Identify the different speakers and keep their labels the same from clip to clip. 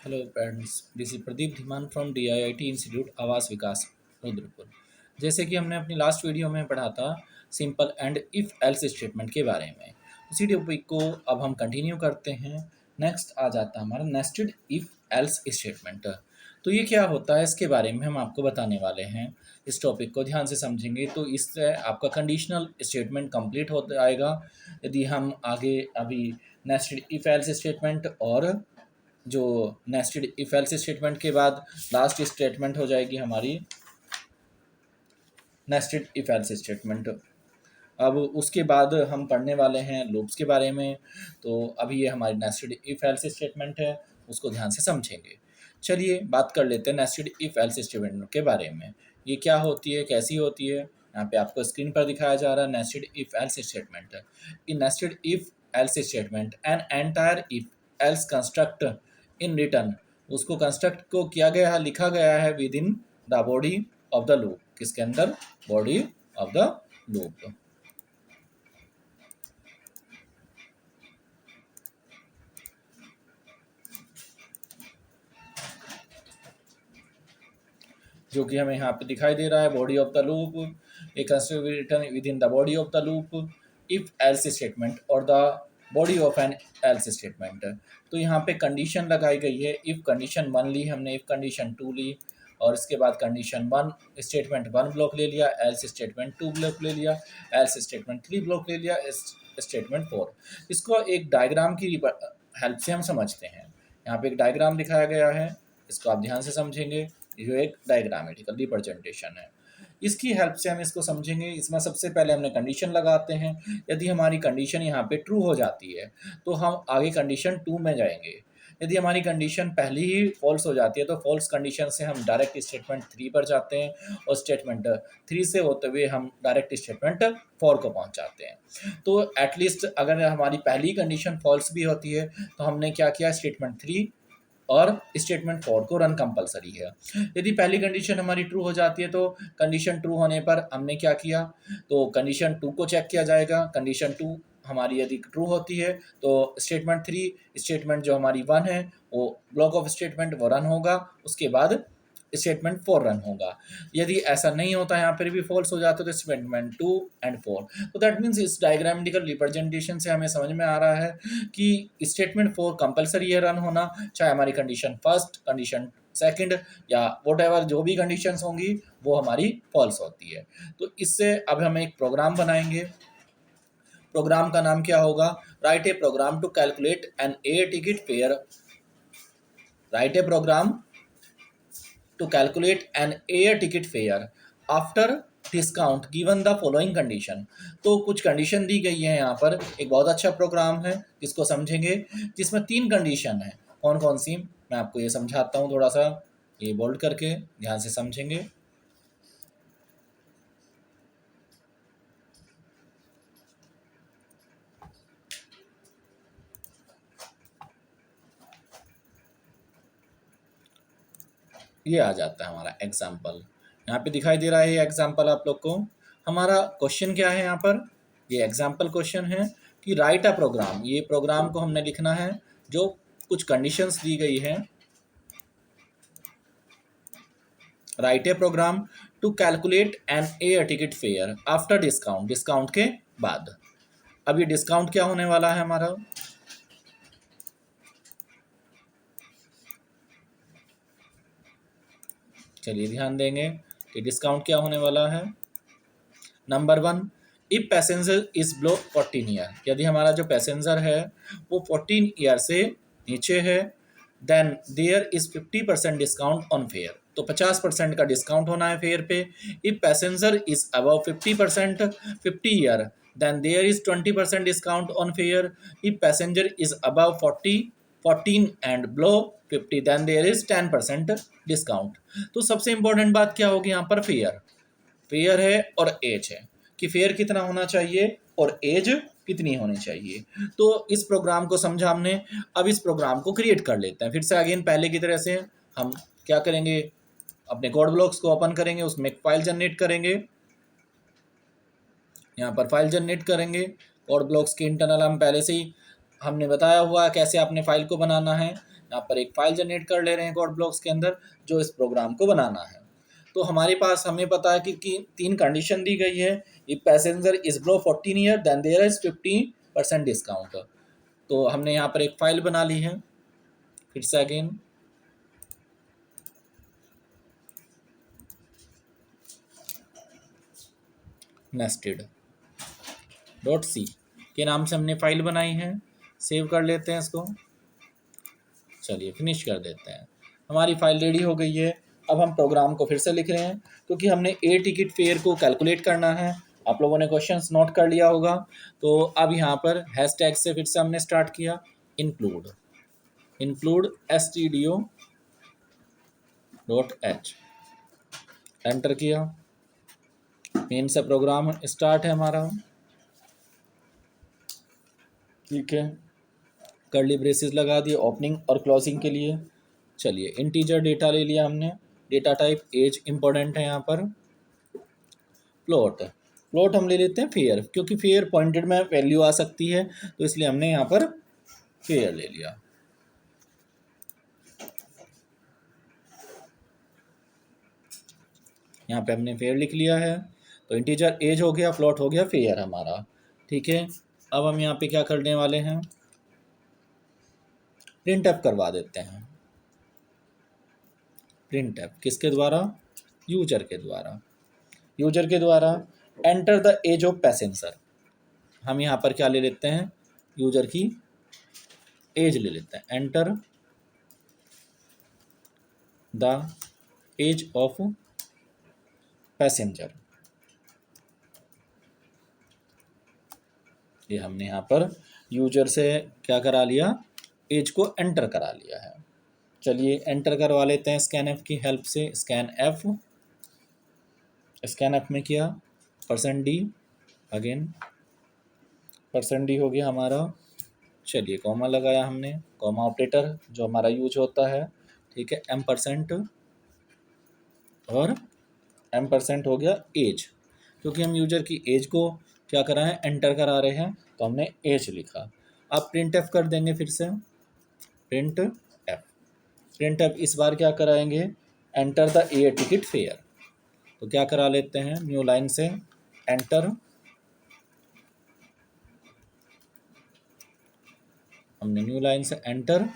Speaker 1: Hello friends, this is Pradeep Dhiman from DIIT institute आवास विकास रुद्रपुर। जैसे कि हमने अपनी लास्ट वीडियो में पढ़ा था simple and if else statement के बारे में, उसी टॉपिक को अब हम कंटिन्यू करते हैं। नेक्स्ट आ जाता है हमारा नेस्टेड इफ़ एल्स स्टेटमेंट। तो ये क्या होता है, इसके बारे में हम आपको बताने वाले हैं। इस टॉपिक को ध्यान से समझेंगे तो इससे आपका कंडीशनल स्टेटमेंट कंप्लीट हो जाएगा। यदि हम आगे अभी नेस्टेड इफ़ एल्स स्टेटमेंट और जो नेस्टेड इफ एल्स स्टेटमेंट के बाद लास्ट स्टेटमेंट हो जाएगी हमारी नेस्टेड इफ एल्स स्टेटमेंट। अब उसके बाद हम पढ़ने वाले हैं लूप्स के बारे में। तो अभी ये हमारी नेस्टेड इफ एल्स स्टेटमेंट है, उसको ध्यान से समझेंगे। चलिए बात कर लेते हैं नेस्टेड इफ एल्स स्टेटमेंट के बारे में। ये क्या होती है, कैसी होती है, यहाँ पे आपको स्क्रीन पर दिखाया जा रहा है nested if else statement. In nested if else statement an entire if else construct in return, उसको कंस्ट्रक्ट को किया गया है, लिखा गया है with in the body of the loop. किसके अंदर? Body of the loop. जो कि हमें यहाँ पे दिखाई दे रहा है body of the loop, A construct return with in the body of the loop if else statement और the body of an else statement. तो यहाँ पे कंडीशन लगाई गई है। इफ कंडीशन 1 ली हमने, इफ कंडीशन 2 ली, और इसके बाद कंडीशन 1 स्टेटमेंट 1 ब्लॉक ले लिया, एल्स स्टेटमेंट 2 ब्लॉक ले लिया, एल्स स्टेटमेंट 3 ब्लॉक ले लिया, स्टेटमेंट 4। इसको एक डायग्राम की हेल्प से हम समझते हैं। यहाँ पे एक डायग्राम दिखाया गया है, इसको आप ध्यान से समझेंगे। जो एक डायग्रामेटिकल रिप्रेजेंटेशन है, इसकी हेल्प से हम इसको समझेंगे। इसमें सबसे पहले हमने कंडीशन लगाते हैं। यदि हमारी कंडीशन यहाँ पे ट्रू हो जाती है तो हम आगे कंडीशन 2 में जाएंगे। यदि हमारी कंडीशन पहले ही फॉल्स हो जाती है तो फॉल्स कंडीशन से हम डायरेक्ट स्टेटमेंट 3 पर जाते हैं, और स्टेटमेंट 3 से होते हुए हम डायरेक्ट स्टेटमेंट 4 को पहुँच जाते हैं। तो एटलीस्ट अगर हमारी पहली कंडीशन फॉल्स भी होती है तो हमने क्या किया, स्टेटमेंट 3 और स्टेटमेंट 4 को रन कंपलसरी है। यदि पहली कंडीशन हमारी ट्रू हो जाती है तो कंडीशन ट्रू होने पर हमने क्या किया, तो कंडीशन 2 को चेक किया जाएगा। कंडीशन 2 हमारी यदि ट्रू होती है तो स्टेटमेंट 3, स्टेटमेंट जो हमारी 1 है वो ब्लॉक ऑफ स्टेटमेंट वो रन होगा, उसके बाद स्टेटमेंट 4 रन होगा। यदि ऐसा नहीं होता, यहाँ पर भी फॉल्स हो जाता है, तो स्टेटमेंट 2 एंड 4। तो दैट मीन्स इस डायग्रामेटिकल रिप्रेजेंटेशन से हमें समझ में आ रहा है कि स्टेटमेंट 4 कंपलसरी है रन होना, चाहे हमारी कंडीशन फर्स्ट, कंडीशन सेकंड या वट एवर जो भी कंडीशंस होंगी वो हमारी फॉल्स होती है। तो इससे अब हम एक प्रोग्राम बनाएंगे। प्रोग्राम का नाम क्या होगा? Write a program to calculate an air ticket fare. Write a program to calculate an air ticket fare after discount given the following condition. तो कुछ कंडीशन दी गई है यहाँ पर। एक बहुत अच्छा प्रोग्राम है जिसको समझेंगे, जिसमें 3 कंडीशन है। कौन कौन सी मैं आपको ये समझाता हूँ, थोड़ा सा ये बोल्ड करके ध्यान से समझेंगे। ये आ जाता है हमारा एग्जाम्पल, यहाँ पे दिखाई दे रहा है ये एग्जाम्पल आप लोग को। हमारा क्वेश्चन क्या है यहाँ पर? ये एग्जाम्पल क्वेश्चन है कि राइट अ प्रोग्राम। ये प्रोग्राम को हमने लिखना है जो कुछ कंडीशंस दी गई है। Write a program to calculate an air ticket fare after discount, discount के बाद। अब ये डिस्काउंट क्या होने वाला है हमारा? चलिए ध्यान देंगे कि डिस्काउंट क्या होने वाला है। Number 1, if passenger is below 14 year. यदि हमारा जो पैसेंजर है वो 14 ईयर से नीचे है, then there is 50% discount on fare. तो 50% का डिस्काउंट होना है फेयर पे। If passenger is above 50%, 50 year, then there is 20% discount on fare. If passenger is above 14 and below 50, then there is 10% discount. तो सबसे इंपॉर्टेंट बात क्या होगी यहाँ पर? फेयर। फेयर है और एज है कि फेयर कितना होना चाहिए और एज कितनी होनी चाहिए। तो इस प्रोग्राम को समझा हमने। अब इस प्रोग्राम को क्रिएट कर लेते हैं फिर से अगेन पहले की तरह से। हम क्या करेंगे, अपने कोड ब्लॉक्स को ओपन करेंगे, उसमें एक फाइल जनरेट करेंगे। यहाँ पर फाइल जनरेट करेंगे। कोड ब्लॉक्स के इंटरनल हम पहले से ही हमने बताया हुआ है कैसे अपने फाइल को बनाना है। यहाँ पर एक फाइल जनरेट कर ले रहे हैं कोड ब्लॉक्स के अंदर जो इस प्रोग्राम को बनाना है। तो हमारे पास हमें पता है कि 3 कंडीशन दी गई है। If passenger is below 14 year then there is 50% discount. तो हमने यहाँ पर एक फाइल बना ली है, फिर से अगेन नेस्टेड डॉट सी के नाम से हमने फाइल बनाई है। सेव कर लेते हैं इसको, चलिए फिनिश कर देते हैं। हमारी फाइल रेडी हो गई है। अब हम प्रोग्राम को फिर से लिख रहे हैं क्योंकि हमने एयर टिकट फेयर को कैलकुलेट करना है। आप लोगों ने क्वेश्चंस नोट कर लिया होगा। तो अब यहाँ पर हैशटैग से फिर से हमने स्टार्ट किया, इंक्लूड stdio .h एंटर किया। मेन से प्रोग्राम स्टार्ट है हमारा, ठीक है। कर्ली ब्रेसेस लगा दिए ओपनिंग और क्लोजिंग के लिए। चलिए इंटीजर डेटा ले लिया हमने, डेटा टाइप एज इंपॉर्टेंट है यहाँ पर। फ्लोट हम ले लेते हैं फेयर, क्योंकि फेयर पॉइंटेड में वैल्यू आ सकती है तो इसलिए हमने यहाँ पर फेयर ले लिया। यहाँ पे हमने फेयर लिख लिया है। तो इंटीजर एज हो गया, फ्लोट हो गया, फेयर हमारा, ठीक है। अब हम यहाँ पे क्या करने वाले हैं, प्रिंट एफ करवा देते हैं। प्रिंट एफ किसके द्वारा, यूजर के द्वारा। यूजर के द्वारा enter the age of passenger. हम यहाँ पर क्या ले लेते हैं, यूजर की एज ले लेते हैं। Enter the age of passenger, ये हमने यहाँ पर यूजर से क्या करा लिया, एज को एंटर करा लिया है। चलिए एंटर करवा लेते हैं स्कैन एफ की हेल्प से। स्कैन एफ में किया %d, अगेन %d हो गया हमारा। चलिए कॉमा लगाया हमने, कॉमा ऑपरेटर जो हमारा यूज होता है, ठीक है। %, और %, हो गया एज, क्योंकि हम यूजर की एज को क्या करा है, एंटर करा रहे हैं, तो हमने एज लिखा। अब प्रिंट एफ कर देंगे फिर से, प्रिंट एफ इस बार क्या कराएंगे, enter the air ticket fare. तो क्या करा लेते हैं, न्यू लाइन से एंटर, हमने न्यू लाइन से एंटर,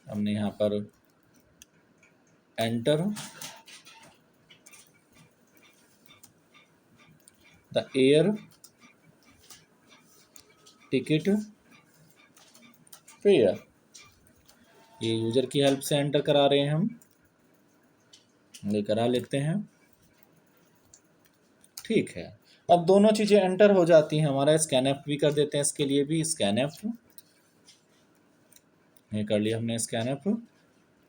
Speaker 1: हमने यहाँ पर enter the air ticket fair. ये यूजर की हेल्प से एंटर करा रहे हैं हम, ये करा लेते हैं, ठीक है। अब दोनों चीज़ें एंटर हो जाती हैं। हमारा स्कैन एफ भी कर देते हैं, इसके लिए भी स्कैन एफ, ये कर लिया हमने स्कैन एफ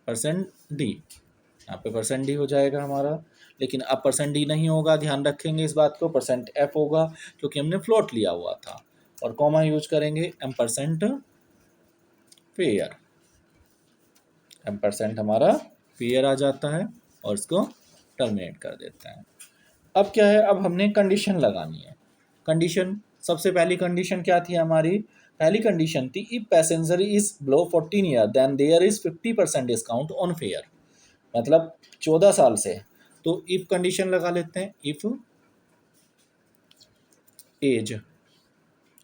Speaker 1: %d, यहाँ पे %d हो जाएगा हमारा। लेकिन अब %d नहीं होगा, ध्यान रखेंगे इस बात को, %f होगा क्योंकि हमने फ्लोट लिया हुआ था। और कॉमा यूज करेंगे, फेयर, हमारा फेयर आ जाता है और इसको टर्मिनेट कर देते हैं। अब क्या है, अब हमने कंडीशन लगानी है। कंडीशन, सबसे पहली कंडीशन क्या थी हमारी, पहली कंडीशन थी if passenger is below 14 year then there is 50% discount on fare, मतलब 14 साल से। तो इफ कंडीशन लगा लेते हैं, इफ एज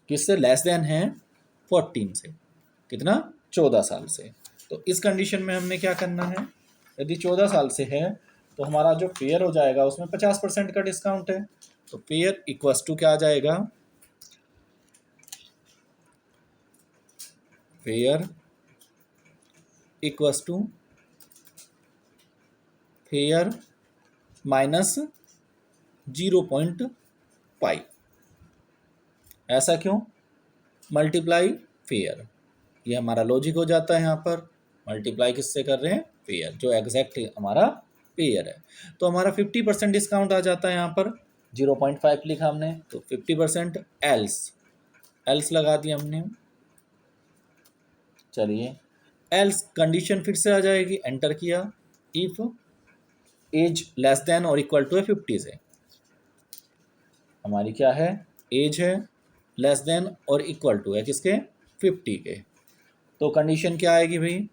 Speaker 1: किससे लेस देन है, 14 से, कितना, 14 साल से। तो इस कंडीशन में हमने क्या करना है, यदि 14 साल से है तो हमारा जो फेयर हो जाएगा उसमें 50% का डिस्काउंट है। तो फेयर इक्वल्स टू क्या आ जाएगा, fare equals to fare minus 0.5। ऐसा क्यों, मल्टीप्लाई फेयर, ये हमारा लॉजिक हो जाता है। यहाँ पर मल्टीप्लाई किससे कर रहे हैं, फेयर, जो एग्जैक्ट हमारा फेयर है। तो हमारा 50% डिस्काउंट आ जाता है। यहाँ पर 0.5 लिखा हमने, तो 50% एल्स लगा दिया हमने। चलिए एल्स कंडीशन फिर से आ जाएगी, एंटर किया, इफ एज लेस देन और इक्वल टू है 50 से, हमारी क्या है, एज है, लेस देन और इक्वल टू है किसके, 50 के। तो कंडीशन क्या आएगी भाई,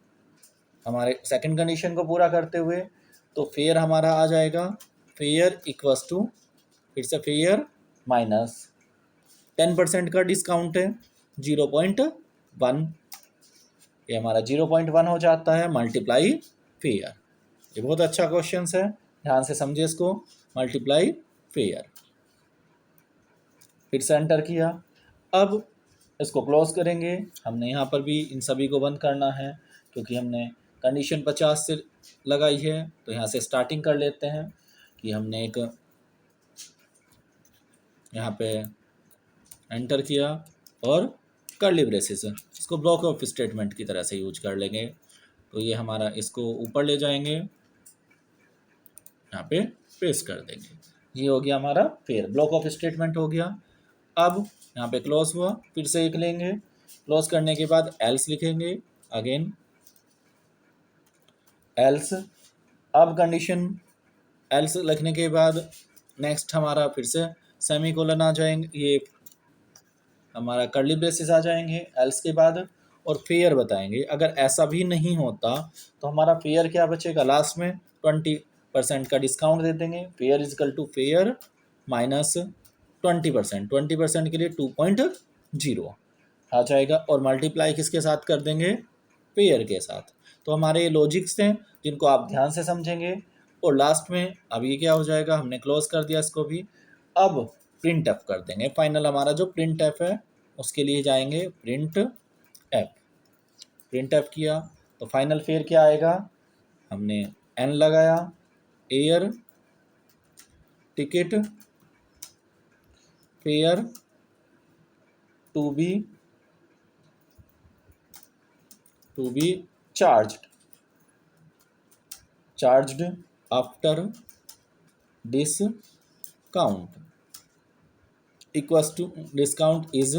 Speaker 1: हमारे सेकंड कंडीशन को पूरा करते हुए तो फेयर हमारा आ जाएगा, फेयर इक्वल्स टू, फिर से फेयर माइनस 10% का डिस्काउंट है 0.1, ये हमारा 0.1 हो जाता है मल्टीप्लाई फेयर। ये बहुत अच्छा क्वेश्चन है, ध्यान से समझिए इसको, मल्टीप्लाई फेयर। फिर से एंटर किया, अब इसको क्लोज करेंगे। हमने यहाँ पर भी इन सभी को बंद करना है क्योंकि हमने कंडीशन 50 से लगाई है, तो यहाँ से स्टार्टिंग कर लेते हैं कि हमने एक यहाँ पे एंटर किया और कर्ली ब्रेसेस, इसको ब्लॉक ऑफ स्टेटमेंट की तरह से यूज कर लेंगे। तो ये हमारा, इसको ऊपर ले जाएंगे, यहाँ पे पेश कर देंगे। ये हो गया हमारा फेयर, ब्लॉक ऑफ स्टेटमेंट हो गया। अब यहाँ पे क्लोज हुआ, फिर से एक लेंगे, क्लोज करने के बाद एल्स लिखेंगे, अगेन एल्स। अब कंडीशन एल्स लिखने के बाद नेक्स्ट हमारा फिर से सेमीकोलन आ जाएंगे, ये हमारा कर्ली ब्रेसेस आ जाएंगे एल्स के बाद, और फेयर बताएंगे। अगर ऐसा भी नहीं होता तो हमारा फेयर क्या बचेगा, लास्ट में 20% का डिस्काउंट दे देंगे, फेयर इजकल टू फेयर माइनस 20%, 20% के लिए 2.0 आ जाएगा, और मल्टीप्लाई किसके साथ कर देंगे, पेयर के साथ। तो हमारे ये लॉजिक्स हैं जिनको आप ध्यान से समझेंगे। और लास्ट में अब ये क्या हो जाएगा, हमने क्लोज कर दिया इसको भी, अब प्रिंट एफ कर देंगे। फाइनल हमारा जो प्रिंट एफ है उसके लिए जाएंगे प्रिंट एफ, प्रिंट एफ किया तो फाइनल फेयर क्या आएगा, हमने एन लगाया, air ticket fare to be charged after discount equals to, discount is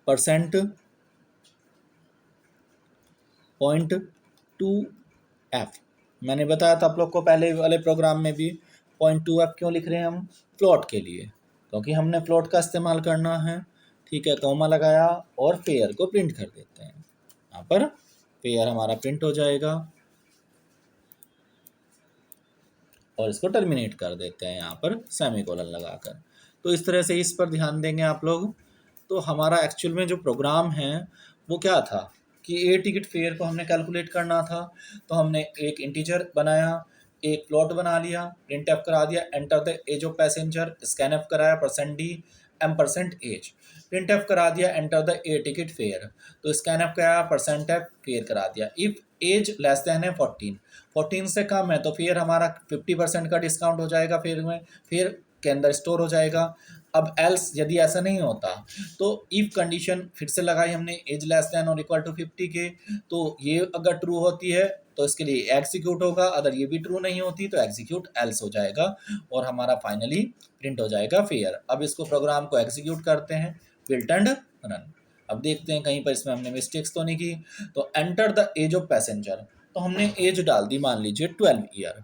Speaker 1: %.2f। मैंने बताया था आप लोग को पहले वाले प्रोग्राम में भी, 0.2f क्यों लिख रहे हैं हम, फ्लोट के लिए, क्योंकि हमने फ्लोट का इस्तेमाल करना है। ठीक है, कॉमा लगाया और फेयर को प्रिंट कर देते हैं, यहाँ पर फेयर हमारा प्रिंट हो जाएगा और इसको टर्मिनेट कर देते हैं यहाँ पर सेमीकोलन लगाकर। तो इस तरह से इस पर ध्यान देंगे आप लोग। तो हमारा एक्चुअल में जो प्रोग्राम है वो क्या था कि ए टिकट फेयर को हमने कैलकुलेट करना था, तो हमने एक इंटीजर बनाया, एक प्लॉट बना लिया, प्रिंट एफ करा दिया, enter the age of passenger, scan f कराया, %d m%एज, प्रिंट एफ करा दिया, enter the a ticket fare, तो स्कैन एफ कराया, %f फेयर करा दिया। इफ एज लेस देन है 14 से कम है तो फिर हमारा 50% का डिस्काउंट हो जाएगा, फिर के अंदर स्टोर हो जाएगा। अब एल्स यदि ऐसा नहीं होता तो इफ कंडीशन फिर से लगाई हमने, एज लेस देन और इक्वल टू 50 के, तो ये अगर ट्रू होती है तो इसके लिए एग्जीक्यूट होगा, अगर ये भी ट्रू नहीं होती तो एग्जीक्यूट एल्स हो जाएगा और हमारा फाइनली प्रिंट हो जाएगा फेयर। अब इसको प्रोग्राम को एग्जीक्यूट करते हैं, बिल्ट एंड रन। अब देखते हैं कहीं पर इसमें हमने मिस्टेक्स तो नहीं की। तो enter the age of passenger, तो हमने एज डाल दी, मान लीजिए 12 ईयर,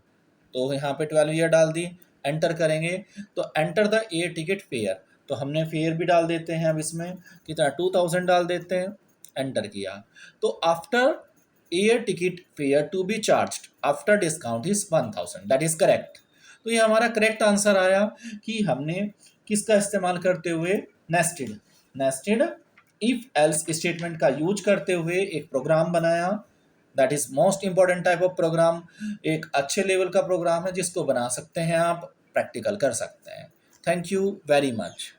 Speaker 1: तो यहाँ पे 12 ईयर डाल दी, एंटर करेंगे तो enter the a ticket fare, तो हमने फेयर भी डाल देते हैं, अब इसमें कितना 2000 डाल देते हैं, एंटर किया तो after air ticket fare to be charged after discount is 1000, that is correct. तो ये हमारा करेक्ट आंसर आया कि हमने किसका इस्तेमाल करते हुए, नेस्टेड इफ एल्स स्टेटमेंट का यूज करते हुए एक प्रोग्राम बनाया। That is most important type of program, एक अच्छे लेवल का प्रोग्राम है जिसको बना सकते हैं आप, प्रैक्टिकल कर सकते हैं। Thank you very much.